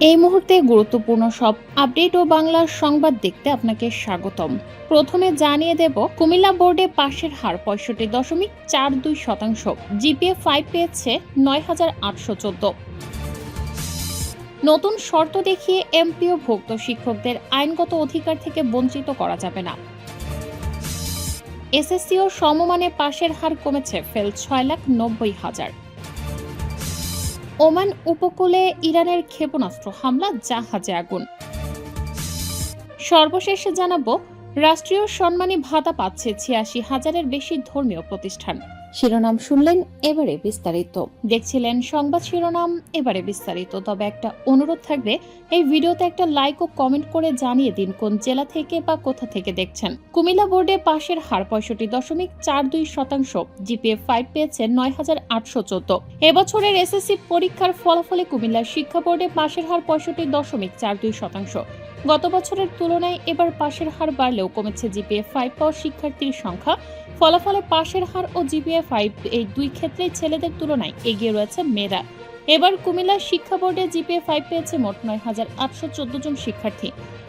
এই মুহূর্তে গুরুত্বপূর্ণ সব আপডেট ও বাংলার সংবাদ দেখতে আপনাকে স্বাগতম। প্রথমে জানিয়ে দেব, কুমিল্লা বোর্ডে পাশের হার 65.42%। জিপিএ 5 পেয়েছে 9,814। নতুন শর্ত দেখিয়ে এমপিও ভুক্ত শিক্ষকদের আইনগত অধিকার থেকে বঞ্চিত করা যাবে না। এসএসসি ও সমমানে পাশের হার কমেছে, ফেল 6,90,000। ওমান উপকূলে ইরানের ক্ষেপণাস্ত্র হামলা, জাহাজে আগুন। সর্বশেষে জানাবো, রাষ্ট্রীয় সম্মানী ভাতা পাচ্ছে 86,000-এর বেশি ধর্মীয় প্রতিষ্ঠান। শিরোনাম শুনলেন, এবারে বিস্তারিত। দেখছিলেন সংবাদ শিরোনাম, এবারে বিস্তারিত। তবে একটা অনুরোধ থাকবে, এই ভিডিওতে একটা লাইক ও কমেন্ট করে জানিয়ে দিন কোন জেলা থেকে বা কোথা থেকে দেখছেন। কুমিল্লা বোর্ডে পাশের হার 65.42%। জিপিএ 5 পেয়েছে 9,814। এবছরের এসএসসি পরীক্ষার ফলাফলে কুমিল্লা শিক্ষা বোর্ডে পাশের হার 65.42%। গত বছরের তুলনায় এবার পাশের হার বাড়লেও কমেছে জিপিএ 5 পাওয়া শিক্ষার্থীর সংখ্যা। ফলাফলে পাশের হার ও জিপিএ 5 এই দুই ক্ষেত্রেই ছেলেদের তুলনায় এগিয়ে রয়েছে মেয়েরা। এবার কুমিল্লা শিক্ষা বোর্ডে জিপিএ 5 পেয়েছে মোট 9,814 জন শিক্ষার্থী।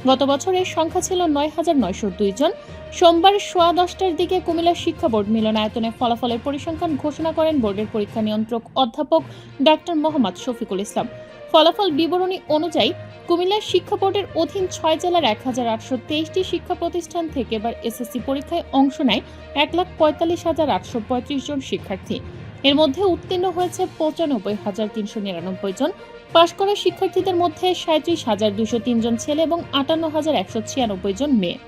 গত বছরের সংখ্যা ছিল 9,902 জন। সোমবার সোয়া 10টার দিকে কুমিল্লা শিক্ষা বোর্ড মিলনায়তনে ফলাফলের পরিসংখ্যান ঘোষণা করেন বোর্ডের পরীক্ষা নিয়ন্ত্রক অধ্যাপক ডাক্তার মোহাম্মদ শফিকুল ইসলাম। ফলাফল বিবরণী অনুযায়ী কুমিল্লা শিক্ষা বোর্ডের অধীন 6 জেলার 1,823টি শিক্ষা প্রতিষ্ঠান থেকে এবার এসএসসি পরীক্ষায় অংশ নেয় 1,45,835 জন শিক্ষার্থী। এর মধ্যে উত্তীর্ণ হয়েছে 95,399 জন। পাশ করা শিক্ষার্থীদের মধ্যে 37,203 জন ছেলে এবং 58,196 জন মেয়ে।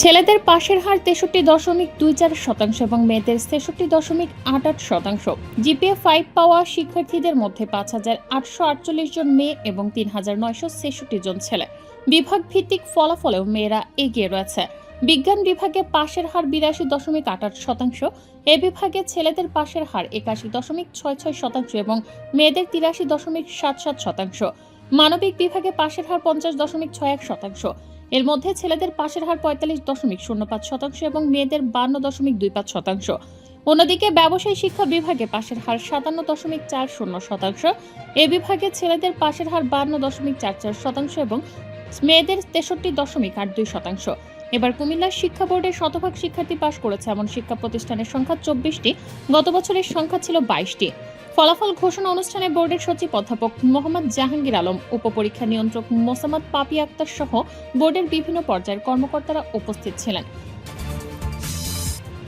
ছেলেদের পাশের হার 63.24% এবং মেয়েদের 63.88%। জিপিএ 5 পাওয়া শিক্ষার্থীদের মধ্যে 5,848 জন মেয়ে এবং 3,966 জন ছেলে। বিভাগ ভিত্তিক ফলাফলেও মেয়েরা এগিয়ে রয়েছে। বিজ্ঞান বিভাগে পাশের হার 82.88%। এ বিভাগে ছেলেদের পাশের হার 81.66% এবং মেয়েদের 83.77%। মানবিক বিভাগে পাশের হার 50.61%। এর মধ্যে ছেলেদের পাশের হার 45.05% এবং মেয়েদের 52.25%। অন্যদিকে ব্যবসায় শিক্ষা বিভাগে পাশের হার 57.40%। এ বিভাগে ছেলেদের পাশের হার 52.44% এবং মেয়েদের 63.82%। এবার কুমিল্লা শিক্ষা বোর্ডের শতভাগ শিক্ষার্থী পাশ করেছে এমন শিক্ষা প্রতিষ্ঠানের সংখ্যা 24টি। গত বছরের সংখ্যা ছিল 22টি। ফলাফল ঘোষণা অনুষ্ঠানে বোর্ডের সচিব অধ্যাপক মোহাম্মদ জাহাঙ্গীর আলম, উপপরীক্ষা নিয়ন্ত্রক মোসাম্মদ পাপি আক্তার সহ বোর্ডের বিভিন্ন পর্যায়ের কর্মকর্তারা উপস্থিত ছিলেন।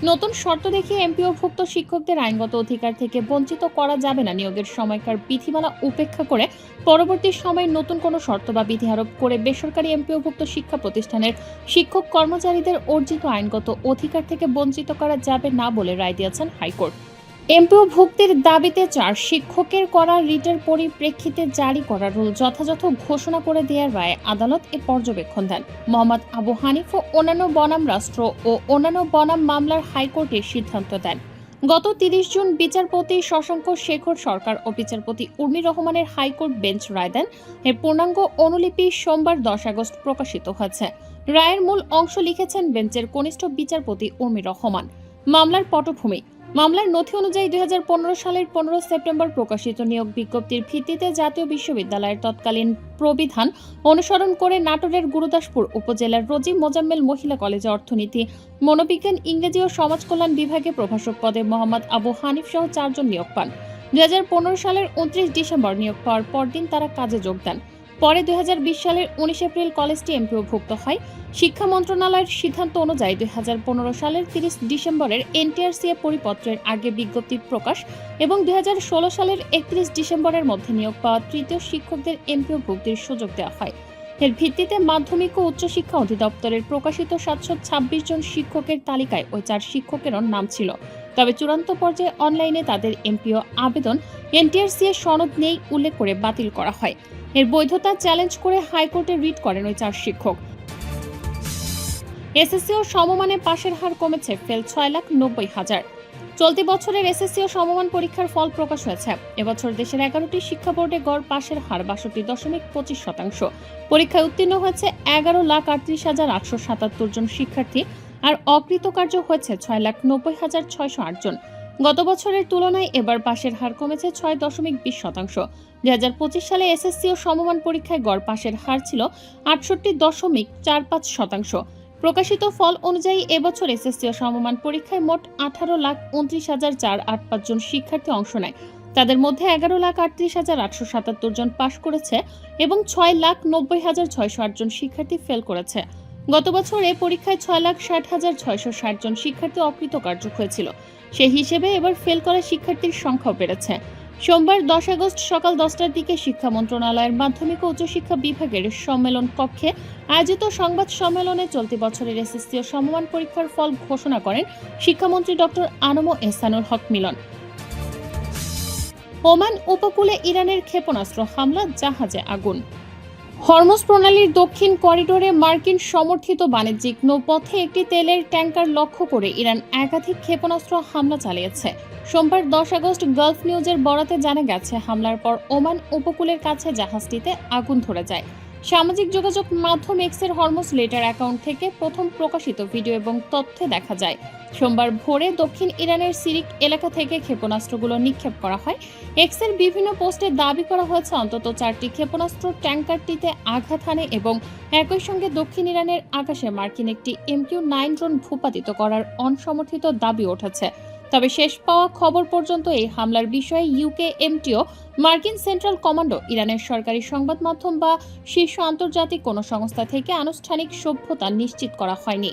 নতুন শর্ত দেখিয়ে এমপিওভুক্ত শিক্ষকদের আইনগত অধিকার থেকে বঞ্চিত করা যাবে না। নিয়োগের সময়কার বিধিমালা উপেক্ষা করে পরবর্তী সময়ে নতুন কোনো শর্ত বা বিধি আরোপ করে বেসরকারি এমপিওভুক্ত শিক্ষা প্রতিষ্ঠানের শিক্ষক কর্মচারীদের অর্জিত আইনগত অধিকার থেকে বঞ্চিত করা যাবে না বলে রায় দিয়েছেন হাইকোর্ট। এমপিও ভুক্তির দাবিতে 4 শিক্ষকের করা রিটের পরিপ্রেক্ষিতে জারি করা রুল যথাযথ ঘোষণা করে দেওয়ার রায়ে আদালত এ পর্যবেক্ষণ দেন। মোহাম্মদ আবু হানিফ ও অন্যান্য বনাম রাষ্ট্র ও অন্যান্য বনাম মামলার হাইকোর্টের সিদ্ধান্ত দেন। গত 30 জুন বিচারপতি শশাঙ্ক শেখর সরকার ও বিচারপতি উর্মি রহমানের হাইকোর্ট বেঞ্চ রায় দেন। এর পূর্ণাঙ্গ অনুলিপি সোমবার 10 আগস্ট প্রকাশিত হয়েছে। রায়ের মূল অংশ লিখেছেন বেঞ্চের কনিষ্ঠ বিচারপতি উর্মি রহমান। মামলার পটভূমি: মামলার নথি অনুযায়ী 2015 সালের 15 সেপ্টেম্বর প্রকাশিত নিয়োগ বিজ্ঞপ্তির ভিত্তিতে জাতীয় বিশ্ববিদ্যালয়ের তৎকালীন প্রবিধান অনুসরণ করে নাটোরের গুরুদাসপুর উপজেলার রোজি মোজাম্মেল মহিলা কলেজে অর্থনীতি, মনোবিজ্ঞান, ইংরেজি ও সমাজকল্যাণ বিভাগে প্রভাষক পদে মোহাম্মদ আবু হানিফ সহ 4 জন নিয়োগ পান। 2015 সালের 29 ডিসেম্বর নিয়োগ পাওয়ার পরদিন তারা কাজে যোগ দেন। পরে 2020 সালের 19 এপ্রিল কলেজটি এমপিওভুক্ত হয়। শিক্ষা মন্ত্রণালয়ের সিদ্ধান্ত অনুযায়ী 2015 সালের 30 ডিসেম্বরের এনটিআরসিএ পরিপত্রের আগে বিজ্ঞপ্তি প্রকাশ এবং 2016 সালের 31 ডিসেম্বরের মধ্যে নিয়োগ পাওয়া তৃতীয় শিক্ষকদের এমপিওভুক্তির সুযোগ দেওয়া হয়। এর ভিত্তিতে মাধ্যমিক ও উচ্চশিক্ষা অধিদপ্তরের প্রকাশিত 726 জন শিক্ষকের তালিকায় ওই 4 শিক্ষকেরও নাম ছিল। তবে চূড়ান্ত পর্যায়ে অনলাইনে তাদের এমপিও আবেদন এনটিআরসিএ সনদ নেই উল্লেখ করে বাতিল করা হয়। এর বৈধতা চ্যালেঞ্জ করে হাইকোর্টে রিট করেন ওই 4 শিক্ষক। এসএসসি ও সমমানে পাশের হার কমেছে, ফেল 6,90,000। চলতি বছরের এসএসসি ও সমমান পরীক্ষার ফল প্রকাশ হয়েছে। এবছর দেশের 11টি শিক্ষা বোর্ডে গড় পাশের হার 62.25%। পরীক্ষায় উত্তীর্ণ হয়েছে 11,38,877 জন শিক্ষার্থী আর অকৃতকার্য হয়েছে 6,90,608 জন। গত বছরের তুলনায় এবার পাশের হার কমেছে 6.20%। 2025 সালে এসএসসি ও সমমান পরীক্ষায় গড় পাশের হার ছিল 68.45%। প্রকাশিত ফল অনুযায়ী এবছর এসএসসি ও সমমান পরীক্ষায় মোট 18,29,485 জন শিক্ষার্থী অংশ নেয়। তাদের মধ্যে 11,38,877 জন পাশ করেছে এবং 6,90,608 জন শিক্ষার্থী ফেল করেছে। গত বছর এ পরীক্ষায় 6,60,660 জন শিক্ষার্থী অকৃতকার্য হয়েছিল। সেই হিসেবে এবার ফেল করা শিক্ষার্থীর সংখ্যাও বেড়েছে। সোমবার 10 আগস্ট সকাল 10টার দিকে শিক্ষা মন্ত্রণালয়ের মাধ্যমিক ও উচ্চশিক্ষা বিভাগের সম্মেলন কক্ষে আয়োজিত সংবাদ সম্মেলনে চলতি বছরের এসএসসি ও সমমান পরীক্ষার ফল ঘোষণা করেন শিক্ষামন্ত্রী ডক্টর আনম এহসানুল হক মিলন। ওমান উপকূলে ইরানের ক্ষেপণাস্ত্র হামলা, জাহাজে আগুন। হরমুজ প্রণালীর দক্ষিণ করিডোরে মার্কিন সমর্থিত বাণিজ্যিক নৌপথে একটি তেলের ট্যাঙ্কার লক্ষ্য করে ইরান একাধিক ক্ষেপণাস্ত্র হামলা চালিয়েছে। সোমবার 10 আগস্ট গালফ নিউজের বরাতে জানা গেছে, হামলার পর ওমান উপকূলের কাছে জাহাজটিতে আগুন ধরে যায়। সামাজিক যোগাযোগ মাধ্যম এক্সের হরমুজ লেটার অ্যাকাউন্ট থেকে প্রথম প্রকাশিত ভিডিও এবং তথ্যে দেখা যায়, সোমবার ভোরে দক্ষিণ ইরানের সিরিক এলাকা থেকে ক্ষেপণাস্ত্রগুলো নিক্ষেপ করা হয়। এক্সের বিভিন্ন পোস্টে দাবি করা হয়েছে অন্তত 4টি ক্ষেপণাস্ত্র ট্যাঙ্কারটিতে আঘাত হানে এবং একই সঙ্গে দক্ষিণ ইরানের আকাশে মার্কিন একটি MQ-9 ড্রোন ভূপাতিত করার অনসমর্থিত দাবি উঠেছে। তবে শেষ পাওয়া খবর পর্যন্ত এই হামলার বিষয়ে UKMTO, মার্কিন সেন্ট্রাল কমান্ডো, ইরানের সরকারি সংবাদ মাধ্যম বা শীর্ষ আন্তর্জাতিক কোনো সংস্থা থেকে আনুষ্ঠানিক সভ্যতা নিশ্চিত করা হয়নি।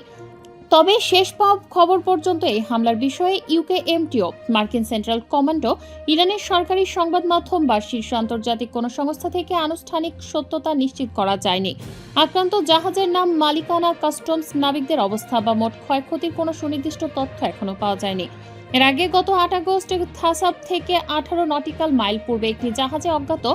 তবে শেষ পাওয়া খবর পর্যন্ত এই হামলার বিষয়ে UKMTO, মার্কিন সেন্ট্রাল কমান্ডো, ইরানের সরকারি সংবাদ মাধ্যম বা শীর্ষ আন্তর্জাতিক কোনো সংস্থা থেকে আনুষ্ঠানিক সত্যতা নিশ্চিত করা যায়নি। আক্রান্ত জাহাজের নাম, মালিকানা, কাস্টমস, নাবিকদের অবস্থা বা মোট ক্ষয়ক্ষতির কোনো সুনির্দিষ্ট তথ্য এখনো পাওয়া যায়নি। এর আগে গত 8 আগস্ট থাসাব থেকে 18 নটিক্যাল মাইল পূর্বে একটি জাহাজে অজ্ঞাত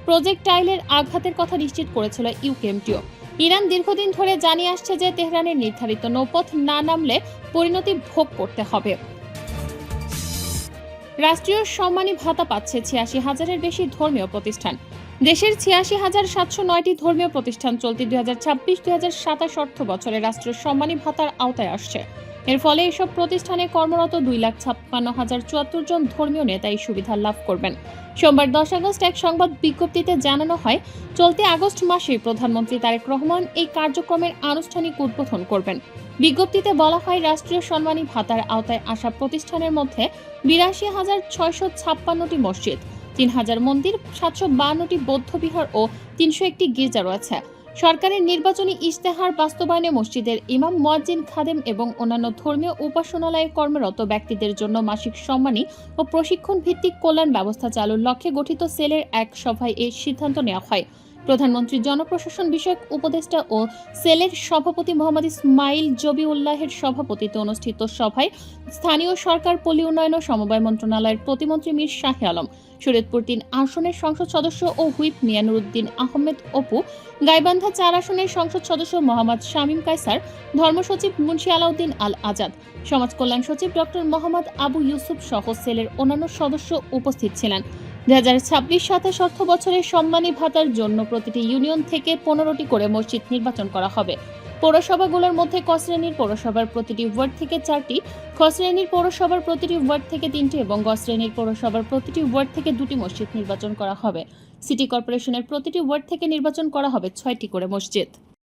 প্রজেক্টাইলের আঘাতের কথা নিশ্চিত করেছিল UKMTO। ইরান দীর্ঘদিন ধরে জানিয়ে আসছে যে তেহরানের নির্ধারিত নৌপথ না নামলে পরিণতি ভোগ করতে হবে। রাষ্ট্রীয় সম্মানী ভাতা পাচ্ছে 86,000-এর বেশি ধর্মীয় প্রতিষ্ঠান। দেশের 86,709টি ধর্মীয় প্রতিষ্ঠান চলতি 2026-2027 অর্থ বছরে রাষ্ট্রীয় সম্মানী ভাতার আওতায় আসছে। এর ফলে এসব প্রতিষ্ঠানে কর্মরত 2,56,074 জন ধর্মীয় নেতা এই সুবিধা লাভ করবেন। সোমবার 10 আগস্ট এক সংবাদ বিজ্ঞপ্তিতে জানানো হয়, চলতি আগস্ট মাসে প্রধানমন্ত্রী তারেক রহমান এই কার্যক্রমের আনুষ্ঠানিক উদ্বোধন করবেন। বিজ্ঞপ্তিতে বলা হয়, রাষ্ট্রীয় সম্মানী ভাতার আওতায় আসা প্রতিষ্ঠানের মধ্যে 82,656টি মসজিদ, 3,000 মন্দির, 752টি বৌদ্ধবিহার ও 301টি গির্জা রয়েছে। সরকারের নির্বাচনী ইশতেহার বাস্তবায়নে মসজিদের ইমাম, মুয়াজ্জিন, খাদেম এবং অন্যান্য ধর্মীয় উপাসনালয়ে কর্মরত ব্যক্তিদের জন্য মাসিক সম্মানী ও প্রশিক্ষণ ভিত্তিক কল্যাণ ব্যবস্থা চালুর লক্ষ্যে গঠিত সেলের এক সভায় এই সিদ্ধান্ত নেওয়া হয়। প্রধানমন্ত্রী জনপ্রশাসন বিষয়ক উপদেষ্টা ও সেলের সভাপতি মোহাম্মদ ইসমাইল জবিউল্লাহের সভাপতিত্বে অনুষ্ঠিত সভায় স্থানীয় সরকার, পল্লী উন্নয়ন ও সমবায় মন্ত্রণালয়ের প্রতিমন্ত্রী মীর শাহে আলম, শরীয়তপুর 3 আসনের সংসদ সদস্য ও হুইপ মিয়ানুরউদ্দিন আহমেদ অপু, গাইবান্ধা 4 আসনের সংসদ সদস্য মোহাম্মদ শামীম কায়সার, ধর্মসচিব মুন্সি আলাউদ্দিন আল আজাদ, সমাজ কল্যাণ সচিব ডক্টর মোহাম্মদ আবু ইউসুফ সহ সেলের অন্যান্য সদস্য উপস্থিত ছিলেন। 2026-27 অর্থ বছরের সম্মানী ভাতার জন্য প্রতিটি ইউনিয়ন থেকে 15টি করে মসজিদ নির্বাচন করা হবে। পৌরসভাগুলোর মধ্যে ক শ্রেণীর পৌরসভার প্রতিটি ওয়ার্ড থেকে 4টি, খ শ্রেণীর পৌরসভার প্রতিটি ওয়ার্ড থেকে 3টি এবং গ শ্রেণীর পৌরসভার প্রতিটি ওয়ার্ড থেকে 2টি মসজিদ নির্বাচন করা হবে। সিটি কর্পোরেশনের প্রতিটি ওয়ার্ড থেকে নির্বাচন করা হবে 6টি করে মসজিদ।